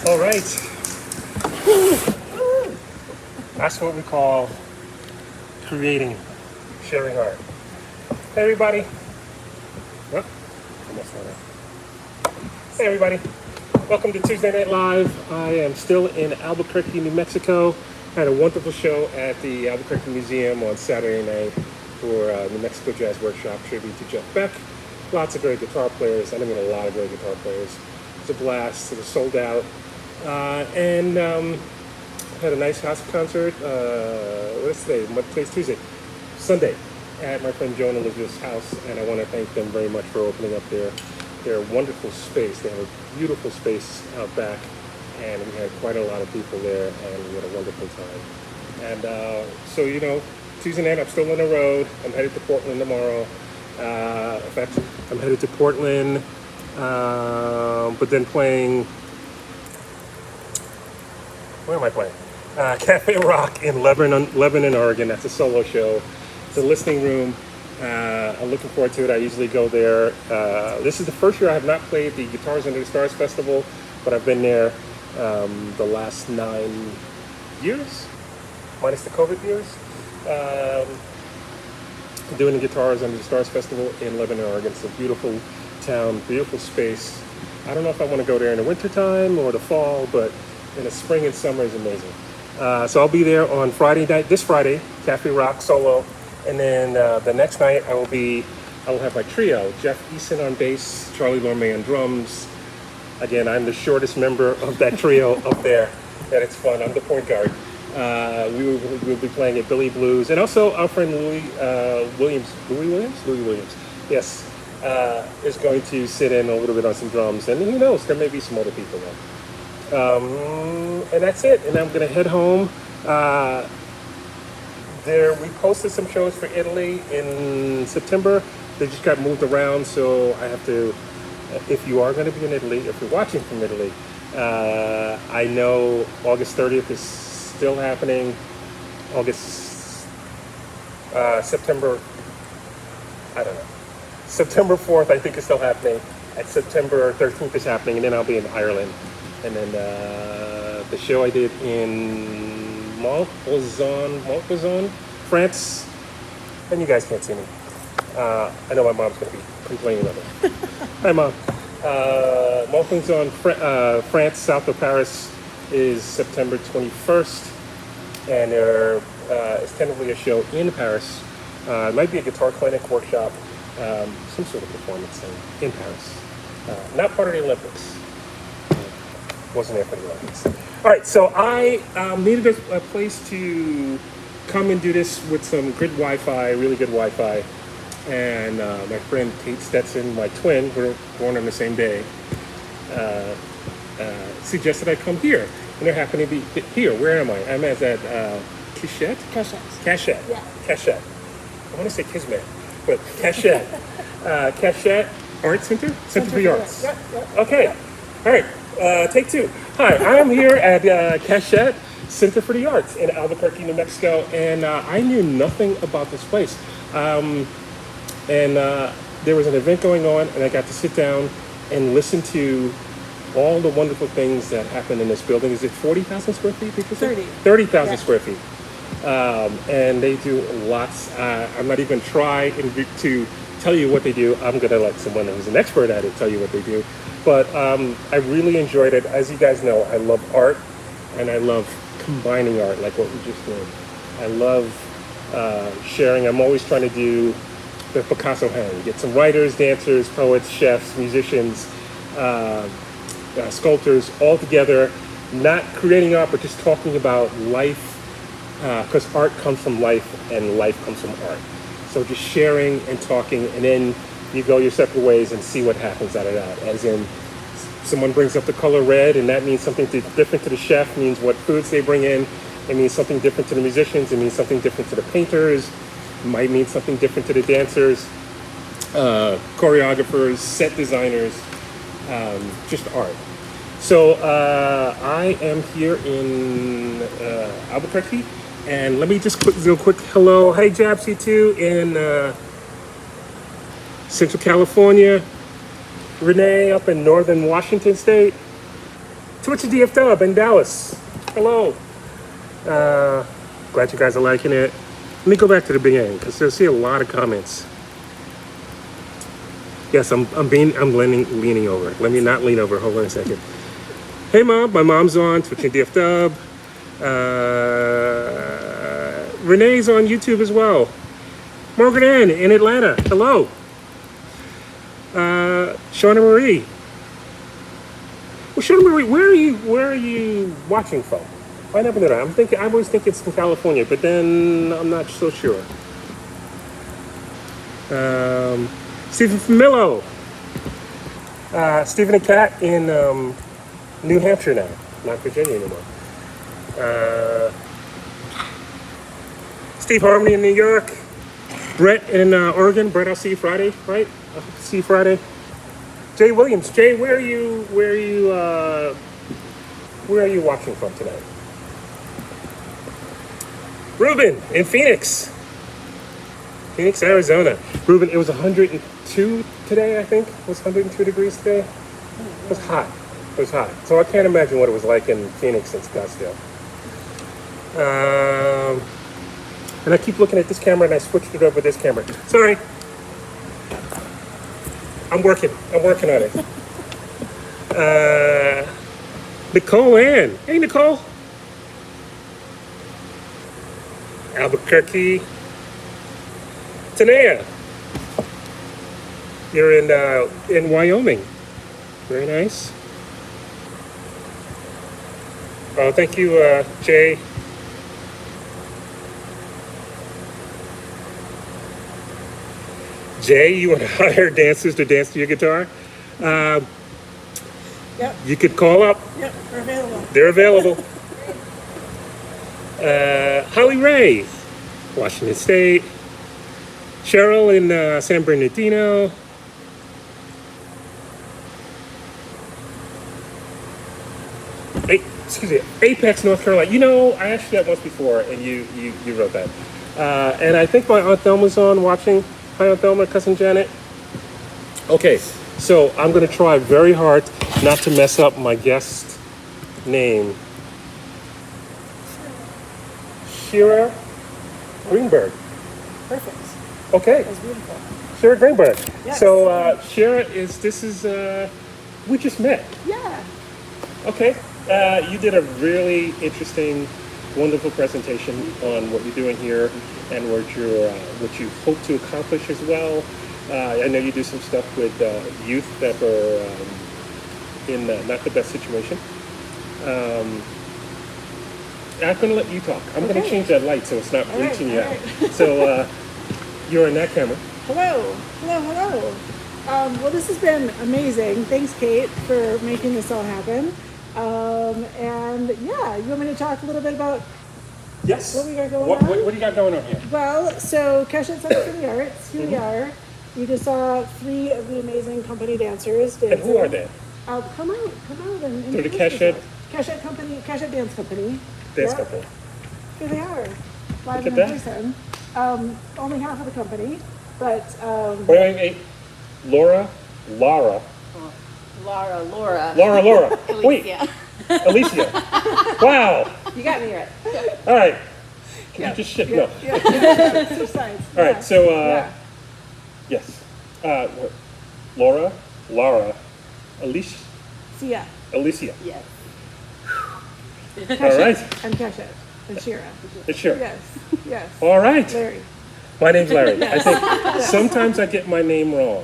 All right. That's what we call creating, sharing art. Hey, everybody. Oh, I messed that up. Hey, everybody. Welcome to Tuesday Night Live. I am still in Albuquerque, New Mexico. Had a wonderful show at the Albuquerque Museum on Saturday night for New Mexico Jazz Workshop tribute to Jeff Beck. Lots of great guitar players. I mean, a lot of great guitar players. It's a blast. It was sold out. And had a nice house concert. What's today? Today's Tuesday. Sunday at my friend Joe and Elizabeth's house. And I want to thank them very much for opening up their wonderful space. They have a beautiful space out back. And we had quite a lot of people there. And we had a wonderful time. And so, you know, Tuesday night, I'm still on the road. I'm headed to Portland tomorrow. In fact, I'm headed to Portland, but then playing, where am I playing? Cafe Rock in Lebanon, Oregon. That's a solo show. It's a listening room. I'm looking forward to it. I usually go there. This is the first year I have not played the Guitars Under the Stars Festival, but I've been there the last 9 years, minus the COVID years. Doing the Guitars Under the Stars Festival in Lebanon, Oregon. It's a beautiful town, beautiful space. I don't know if I want to go there in the wintertime or the fall, but in the spring and summer is amazing. So I'll be there on Friday night, this Friday, Cafe Rock solo. And then the next night I will have my trio, Jeff Eason on bass, Charlie Lorme on drums. Again, I'm the shortest member of that trio up there, and it's fun. I'm the point guard. We'll be playing at Billy Blues, and also our friend Louis Williams, yes, is going to sit in a little bit on some drums, and who knows, there may be some other people there. And that's it, and I'm going to head home. We posted some shows for Italy in September. They just got moved around, so I have to, if you are going to be in Italy, if you're watching from Italy, I know August 30th is still happening. September, I don't know. September 4th, I think, is still happening. At September 13th is happening, and then I'll be in Ireland. And then the show I did in Montbazon, France. And you guys can't see me. I know my mom's going to be complaining about it. Hi, Mom. Montbazon, France, south of Paris, is September 21st, and there is tentatively a show in Paris. It might be a guitar clinic, workshop, some sort of performance in Paris. Not part of the Olympics. Wasn't there for the Olympics. All right, so I needed a place to come and do this with some good Wi-Fi, really good Wi-Fi. And my friend Kate Stetson, my twin, we're born on the same day, suggested I come here. And they're happen to be here. Where am I? I'm at Keshet? Keshet. Yeah. Keshet. I want to say Kismet, but Keshet. Keshet Art Center? Center for the Arts. Yeah. Okay. All right. Take two. Hi, I am here at Keshet Center for the Arts in Albuquerque, New Mexico, and I knew nothing about this place. And there was an event going on, and I got to sit down and listen to all the wonderful things that happen in this building. Is it 40,000 square feet? 30,000 yeah. Square feet. And they do lots. I'm not even trying to tell you what they do. I'm going to let someone who's an expert at it tell you what they do. But I really enjoyed it. As you guys know, I love art, and I love combining art, like what we just did. I love sharing. I'm always trying to do the Picasso hang. Get some writers, dancers, poets, chefs, musicians, sculptors all together, not creating art, but just talking about life, because art comes from life and life comes from art. So just sharing and talking, and then you go your separate ways and see what happens out of that. As in, someone brings up the color red, and that means something different to the chef, means what foods they bring in. It means something different to the musicians. It means something different to the painters. It might mean something different to the dancers, choreographers, set designers, just art. So I am here in Albuquerque, and let me just do a quick hello. Hey, Jabsy, too, in Central California. Renee up in Northern Washington State. Twitch and DF Dub in Dallas. Hello. Glad you guys are liking it. Let me go back to the beginning because I see a lot of comments. Yes, I'm leaning over. Let me not lean over. Hold on a second. Hey, Mom. My mom's on Twitch and DF Dub. Renee's on YouTube as well. Margaret Ann in Atlanta. Hello. Shauna Marie. Well, Shauna Marie, where are you watching from? I never know that. I always think it's in California, but then I'm not so sure. Stephen Famillo. Stephen and Kat in New Hampshire now, not Virginia anymore. Steve Harmony in New York. Brett in Oregon. Brett, I'll see you Friday, right? I'll see you Friday. Jay Williams. Jay, where are you watching from tonight? Ruben in Phoenix, Arizona. Ruben, it was 102 today, I think. It was 102 degrees today. It was hot. So I can't imagine what it was like in Phoenix and Scottsdale. And I keep looking at this camera and I switched it over to this camera. Sorry. I'm working on it. Nicole Ann. Hey, Nicole. Albuquerque. Tanea. You're in Wyoming. Very nice. Oh, thank you, Jay. Jay, you want to hire dancers to dance to your guitar? Yep. You could call up. Yep, they're available. They're available. Holly Ray, Washington State. Cheryl in San Bernardino. Apex, North Carolina. You know, I asked you that once before, and you wrote that. And I think my Aunt Thelma's on watching. Hi, Aunt Thelma, Cousin Janet. Okay, so I'm going to try very hard not to mess up my guest name. Shira Greenberg. Perfect. Okay. That's beautiful. Shira Greenberg. Yes. So Shira we just met. Yeah. Okay. You did a really interesting, wonderful presentation on what you're doing here and what you hope to accomplish as well. I know you do some stuff with youth that are in not the best situation. I'm going to let you talk. I'm going to change that light so it's not bleaching you out. So you're in that camera. Hello. Well, this has been amazing. Thanks, Kate, for making this all happen. And yeah, you want me to talk a little bit about yes. what we got going on? What do you got going on here? Well, so Keshet Center for the Arts, here we are. You just saw 3 of the amazing company dancers dancing. And who are they? Come out and They're the introduce Keshet? yourself. Keshet Dance Company. Dance Yep. company. Here they are, live Look and at in person. Only half of the company, but Wait. Laura. Laura. Wait. Alicia. Wow. You got me right. All right. Can you just shit? No. switch sides. All right. So, Yeah. yes. Laura, Alicia. Sia. Yes. All right. And Keshet. And Shira. It's sure. Yes. All right. Larry. My name's Larry. I think sometimes I get my name wrong.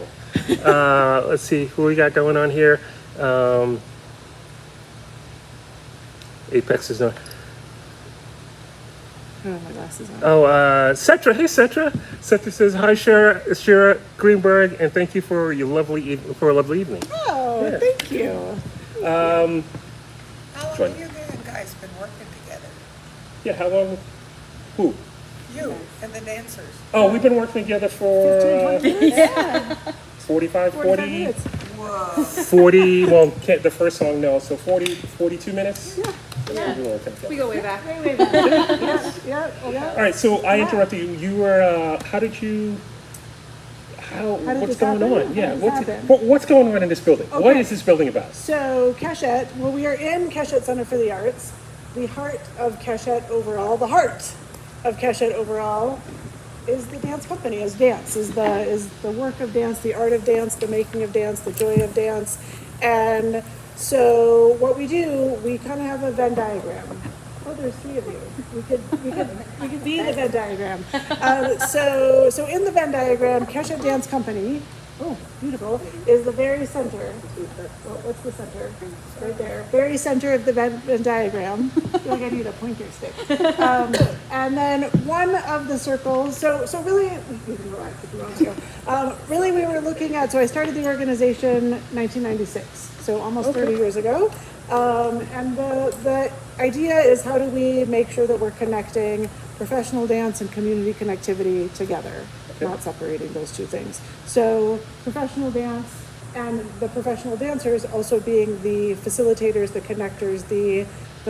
Let's see who we got going on here. Apex is not. Oh, my glasses on. Oh, Cetra. Hey, Cetra. Cetra says hi, Shira Greenberg, and thank you for a lovely evening. Oh, Yeah. thank you. How long have you guys been working together? Yeah. How long? Who? You and the dancers. Oh, we've been working together for 45, 40, minutes. Whoa. 40, well, the first song, no, so 42 minutes? Yeah. We've been working together. We go way back. Yeah. All right, so I interrupted you. You were, how did How did what's this going happen? on? How Yeah, did this happen? what's going on in this building? What Okay. is this building about? So Keshet, well, we are in Keshet Center for the Arts. The heart of Keshet overall, the heart of Keshet overall is the dance company, is dance, is the work of dance, the art of dance, the making of dance, the joy of dance. And so what we do, we kind of have a Venn diagram. Oh, there's three of you. We could be the Venn diagram. So in the Venn diagram, Keshet Dance Company, oh, beautiful, is the very center. Well, what's the center? Right there. Very center of the Venn diagram. I feel like I need a pointer stick. And then one of the circles, so really, you can relax if you want to. Really, we were looking at, so I started the organization 1996, so almost 30 years ago. And the idea is, how do we make sure that we're connecting professional dance and community connectivity together, not separating those two things. So professional dance and the professional dancers also being the facilitators, the connectors, the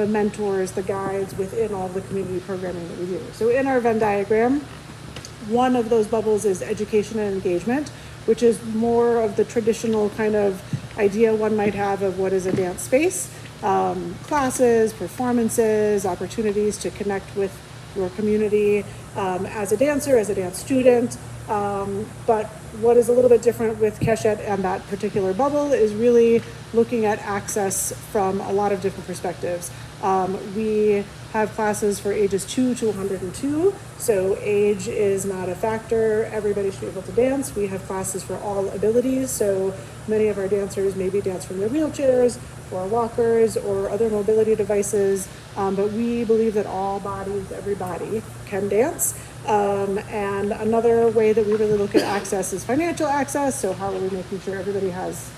mentors, the guides within all the community programming that we do. So in our Venn diagram, one of those bubbles is education and engagement, which is more of the traditional kind of idea one might have of what is a dance space. Classes, performances, opportunities to connect with your community as a dancer, as a dance student. But what is a little bit different with Keshet and that particular bubble is really looking at access from a lot of different perspectives. We have classes for ages 2 to 102, so age is not a factor. Everybody should be able to dance. We have classes for all abilities, so many of our dancers maybe dance from their wheelchairs or walkers or other mobility devices, but we believe that all bodies, every body can dance. And another way that we really look at access is financial access. So how are we making sure everybody has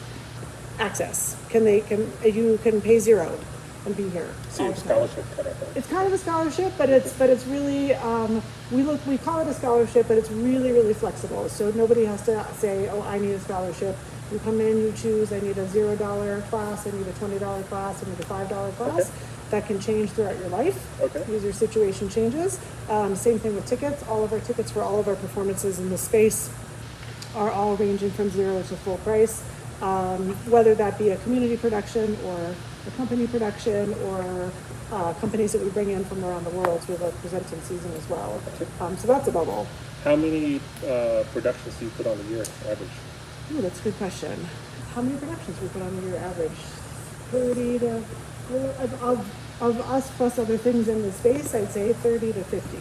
access? You can pay zero and be here. So your scholarship kind of thing. It's kind of a scholarship, but it's really we call it a scholarship, but it's really flexible. So nobody has to say, oh, I need a scholarship. You come in, you choose. I need a $0 class. I need a $20 class. I need a $5 class. Okay. That can change throughout your life Okay. as your situation changes. Same thing with tickets. All of our tickets for all of our performances in the space are all ranging from $0 to full price, whether that be a community production or a company production or companies that we bring in from around the world. So we have a presenting season as well. So that's a bubble. How many productions do you put on a year average? Ooh, that's a good question. How many productions we put on a year average? 30 to, of us plus other things in the space, I'd say 30 to 50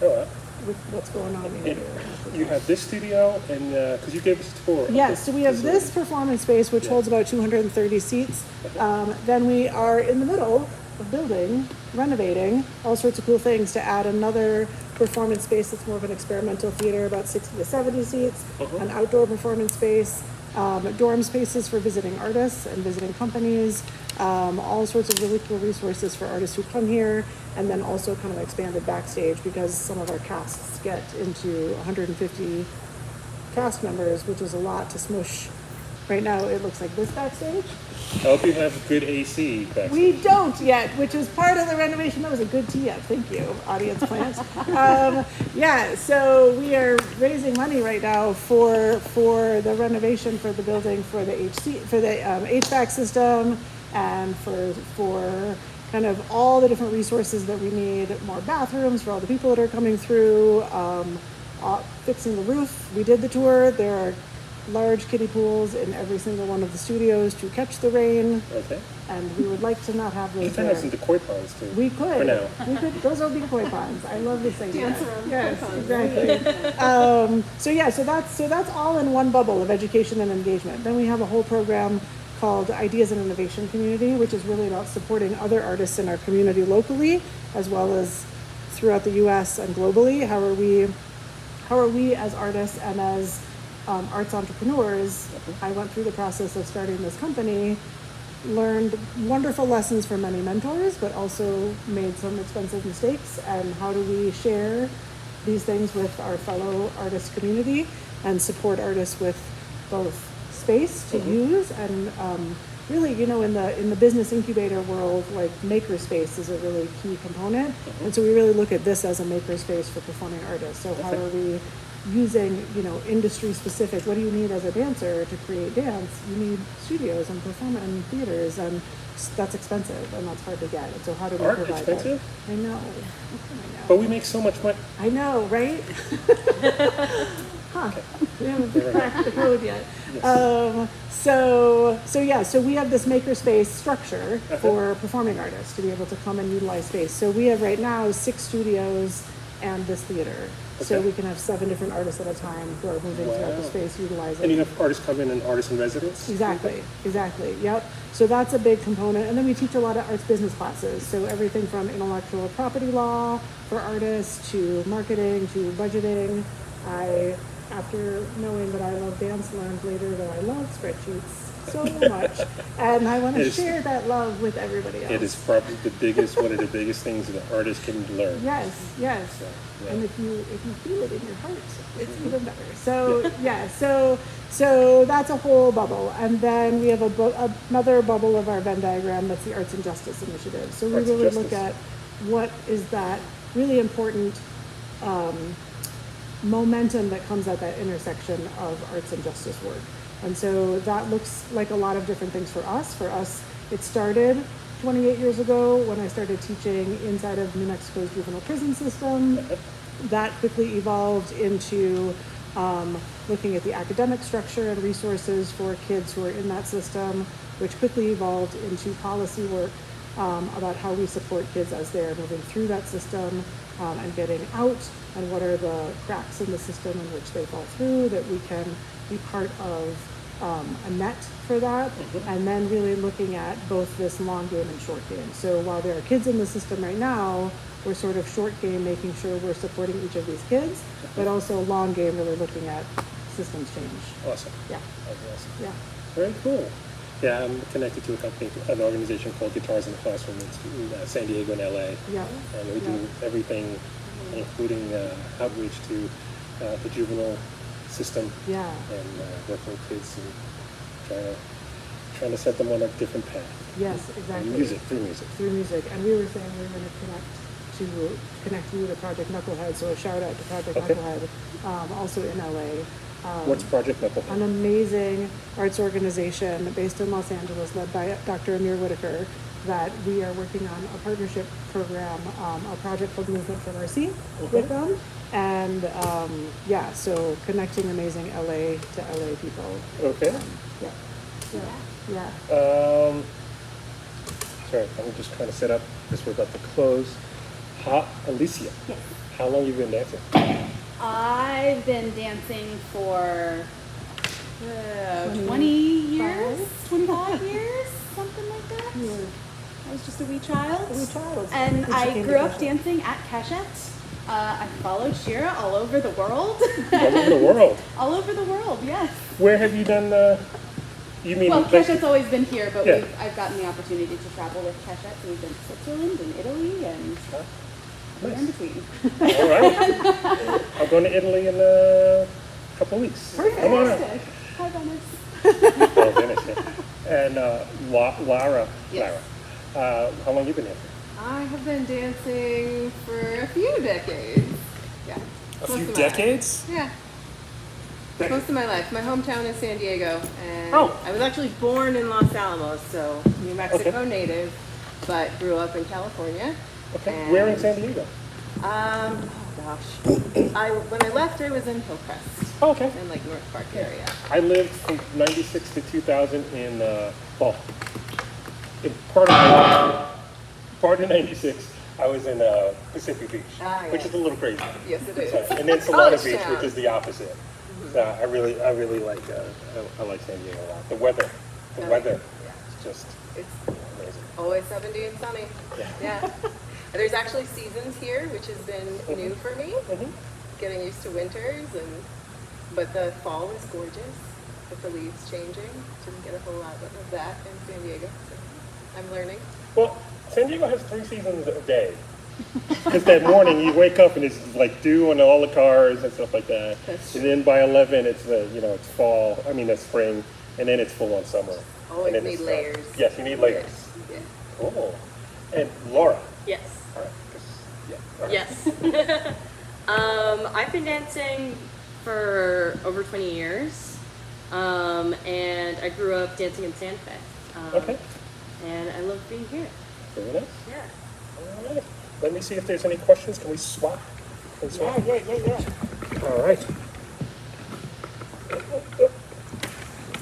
Oh, wow. with what's going on in And here. you have this studio, and because you gave us a tour. of Yes, so we have this performance space, which holds about 230 seats. Then we are in the middle of building, renovating, all sorts of cool things to add another performance space that's more of an experimental theater, about 60 to 70 seats, an outdoor performance space, dorm spaces for visiting artists and visiting companies, all sorts of really cool resources for artists who come here, and then also kind of expanded backstage because some of our casts get into 150 cast members, which is a lot to smush. Right now, it looks like this backstage. I hope you have good AC back. We don't yet, which is part of the renovation. That was a good tee up. Thank you, audience plants. Yeah, so we are raising money right now for the renovation for the building, for the HVAC system, and for kind of all the different resources that we need. More bathrooms for all the people that are coming through. Fixing the roof. We did the tour. There are large kiddie pools in every single one of the studios to catch the rain. Okay. And we would like to not have those You can there. have some decoy ponds too. We could. For now. We could. Those will be koi ponds. I love this idea. Yes, exactly. So that's all in one bubble of education and engagement. Then we have a whole program called Ideas and Innovation Community, which is really about supporting other artists in our community locally, as well as throughout the U.S. and globally. How are we as artists and as arts entrepreneurs? I went through the process of starting this company, learned wonderful lessons from many mentors, but also made some expensive mistakes. And how do we share these things with our fellow artist community and support artists with both space to use and really, in the business incubator world, like maker space is a really key component. And so we really look at this as a maker space for performing artists. So how are we using, industry specific, what do you need as a dancer to create dance? You need studios and performance and theaters, and that's expensive and that's hard to get. And so how do we Art provide expensive? that? I know. I But know. we make so much money. I know, right? Huh. We haven't cracked the code yet. So we have this makerspace structure for performing artists to be able to come and utilize space. So we have right now 6 studios and this theater. So Okay. we can have 7 different artists at a time who are moving throughout the Wow. space, utilizing. And you have artists come in and artists in residence? Exactly, yep. So that's a big component. And then we teach a lot of arts business classes. So everything from intellectual property law for artists to marketing to budgeting. After knowing that I love dance, learned later that I love spreadsheets so much. And I want to share that love with everybody else. It is probably one of the biggest things that artists can learn. Yes. Yeah. And if you feel it in your heart, it's even better. So so that's a whole bubble. And then we have another bubble of our Venn diagram that's the Arts and Justice Initiative. So we Arts and really look Justice. at what is that really important momentum that comes at that intersection of arts and justice work. And so that looks like a lot of different things for us. For us, it started 28 years ago when I started teaching inside of New Mexico's juvenile prison system. That quickly evolved into looking at the academic structure and resources for kids who are in that system, which quickly evolved into policy work about how we support kids as they're moving through that system and getting out, and what are the cracks in the system in which they fall through, that we can be part of a net for that, and then really looking at both this long game and short game. So while there are kids in the system right now, we're sort of short game, making sure we're supporting each of these kids, but also long game, really looking at systems change. Awesome. Yeah, That's awesome. yeah. Very cool. Yeah, I'm connected to an organization called Guitars in the Classroom. It's in San Diego and LA. Yeah. And we do everything, including outreach to the juvenile system Yeah. and working with kids and trying to set them on a different path. Yes, exactly. Through music. Through music. And we were saying we were going to connect you to Project Knucklehead, so a shout out to Project Okay. Knucklehead, also in LA. What's Project An Knucklehead? amazing arts organization based in Los Angeles, led by Dr. Amir Whitaker, that we are working on a partnership program, a project called Movement for Mercy with them. And so connecting amazing LA to LA people. Okay. Yeah. Sorry, I'm just trying to set up because we're about to close. Alicia, Yes. how long you been dancing? I've been dancing for 20 years, 25 years, something like that. I was just a wee child. And I grew up dancing at Keshet. I followed Shira all over the world. All over the world. All over the world, yes. Where have you done you mean Well, like- Keshet's always been here, but Yeah. I've gotten the opportunity to travel with Keshet. So we've been to Switzerland and Italy and Nice. in between. All right. I'm going to Italy in a couple of weeks. Perfect. Come on. Fantastic. Hi, Venice. Oh, Venice, yeah. And Lara, Yes. how long you been dancing? I have been dancing for a few decades. Yeah. A most few of my decades? life. Yeah. Most of my life. My hometown is San Diego, and Oh. I was actually born in Los Alamos, so New Mexico Okay. native, but grew up in California. Okay. And, Where in San Diego? Oh gosh. When I left, I was in Hillcrest, Oh, okay. in like North Park area. I lived from 96 to 2000 in, in part of 96, I was in Pacific Beach, Ah, which yes. is a little crazy. Yes, it is. So, and then Solana College Beach, town. which is the opposite. So I really like I like San Diego a lot. The weather, Oh, weather, yeah. is just It's amazing. always 70 and sunny. Yeah. Yeah. And there's actually seasons here, which has been new for me. Mhm. Getting used to winters, but the fall is gorgeous with the leaves changing. Didn't get a whole lot of that in San Diego, so I'm learning. Well, San Diego has 3 seasons a day. Because that morning you wake up and it's like dew on all the cars and stuff like that. That's And then by 11 it's it's fall. I mean it's spring, and then it's full on summer. Always And then need it's, layers. Yes, you need layers. Yeah. Cool. And Laura. Yes. All right. Yeah. All right. Yes. I've been dancing for over 20 years, and I grew up dancing in Santa Fe. Okay. And I love being here. Very nice. Yeah. All right. Let me see if there's any questions. Can we swap? Can we swap? Yeah. All right.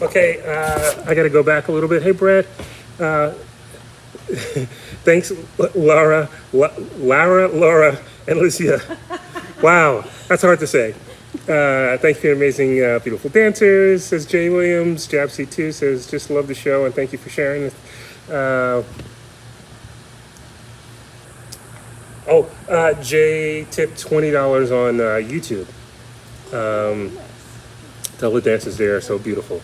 Okay, I got to go back a little bit. Hey, Brad. Thanks, Laura, Laura, and Lucia. Wow, that's hard to say. Thank you for amazing, beautiful dancers, says Jay Williams. Jabsy2 says, just love the show and thank you for sharing. Jay tipped $20 on YouTube. Tell the dancers there are so beautiful.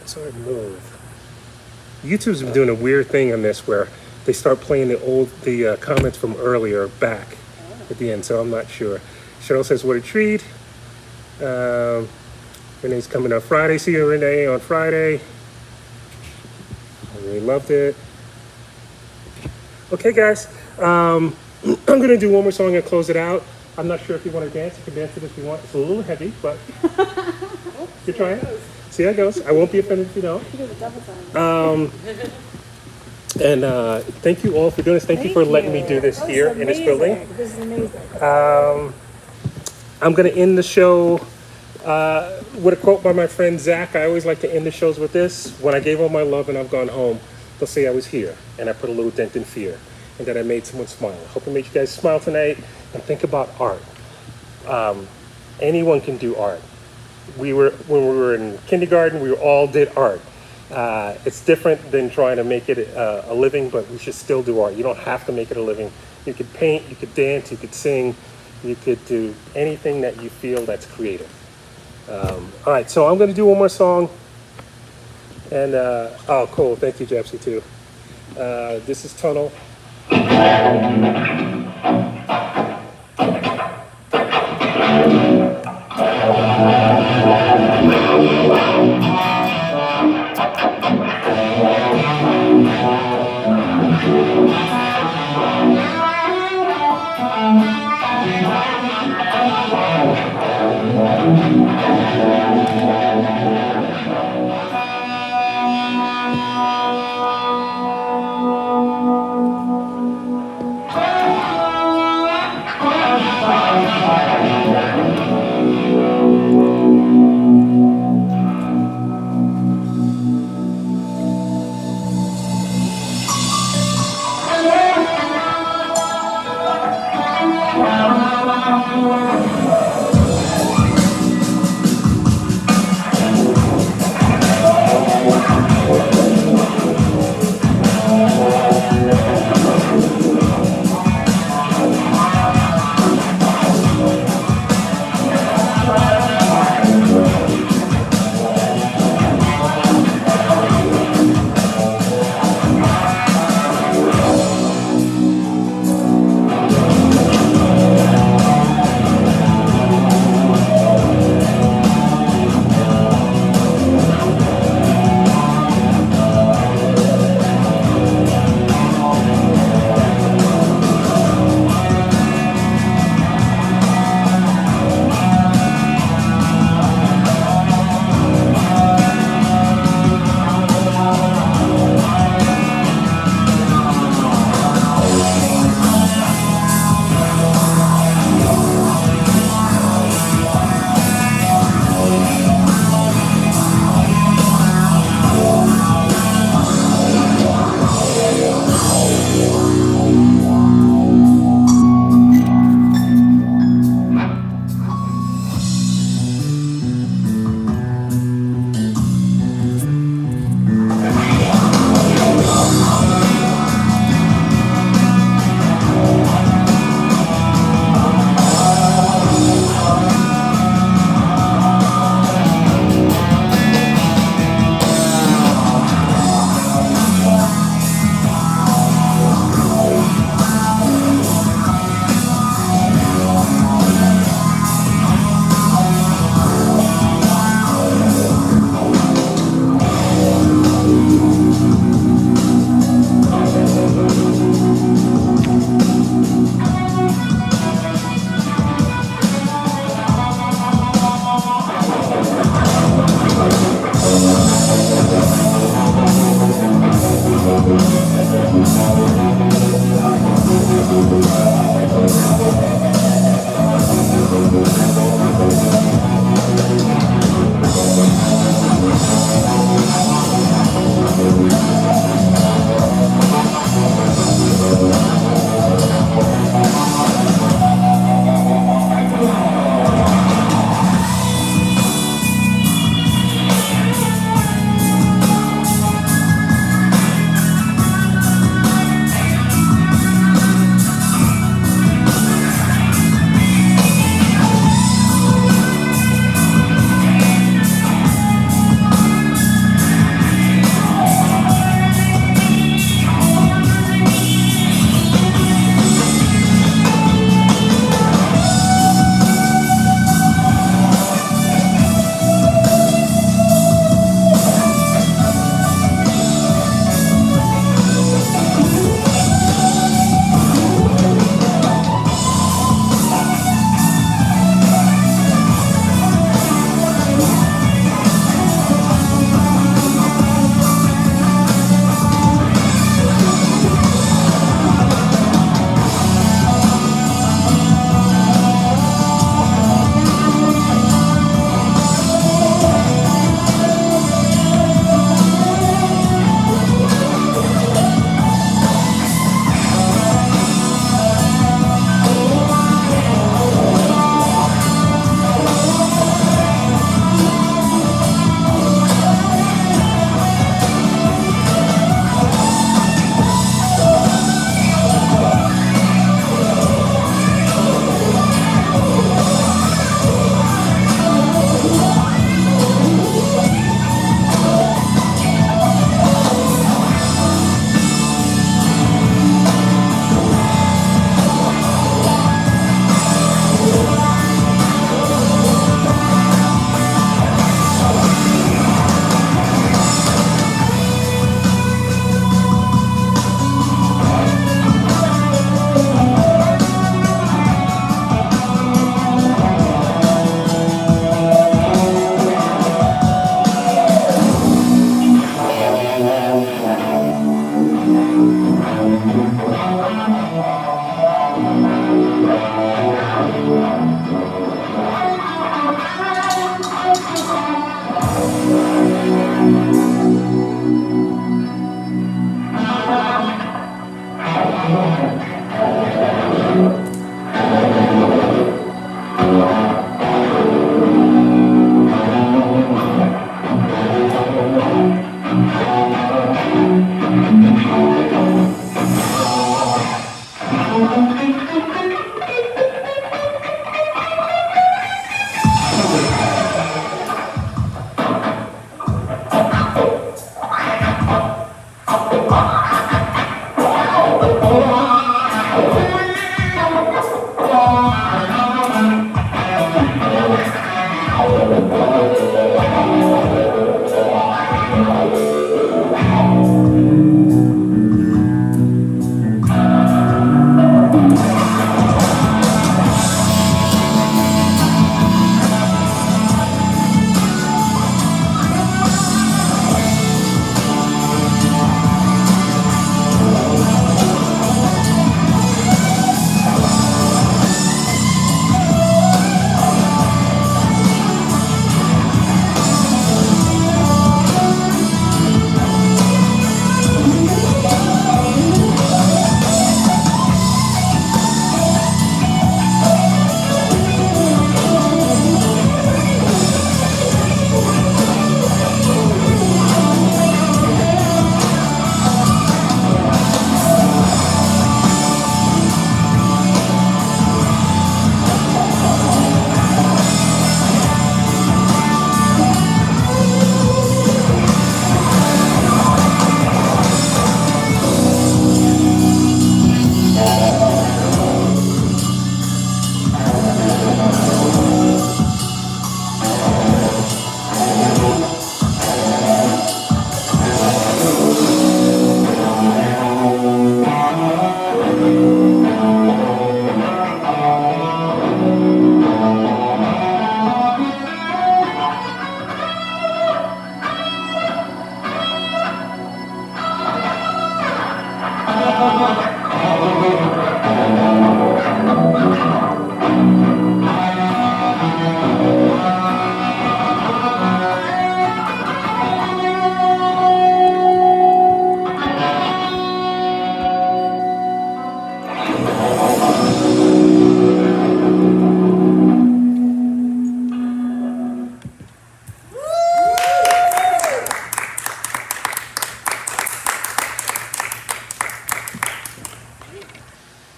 Sorry, move. YouTube's been doing a weird thing on this where they start playing the comments from earlier back at the end, so I'm not sure. Cheryl says, what a treat. Renee's coming on Friday. See you, Renee, on Friday. I really loved it. Okay, guys. I'm going to do one more song and close it out. I'm not sure if you want to dance. You can dance it if you want. It's a little heavy, but you're trying. See how it goes. I won't be offended if you don't. And thank you all for doing this. Thank you for letting me do this here in this building. This is amazing. I'm going to end the show with a quote by my friend Zach. I always like to end the shows with this. When I gave all my love and I've gone home, they'll say I was here and I put a little dent in fear and that I made someone smile. I hope I made you guys smile tonight and think about art. Anyone can do art. When we were in kindergarten, we all did art. It's different than trying to make it a living, but we should still do art. You don't have to make it a living. You could paint, you could dance, you could sing, you could do anything that you feel that's creative. All right, so I'm going to do one more song. And, oh, cool. Thank you, Jepsy2. This is Tunnel.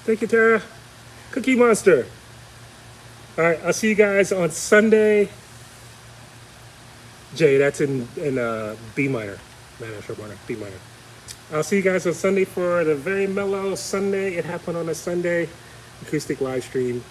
Thank you, Tara. Cookie Monster. All right, I'll see you guys on Sunday. Jay, that's in B minor. Minor, sharp minor, B minor. I'll see you guys on Sunday for the very mellow Sunday. It happened on a Sunday acoustic live stream.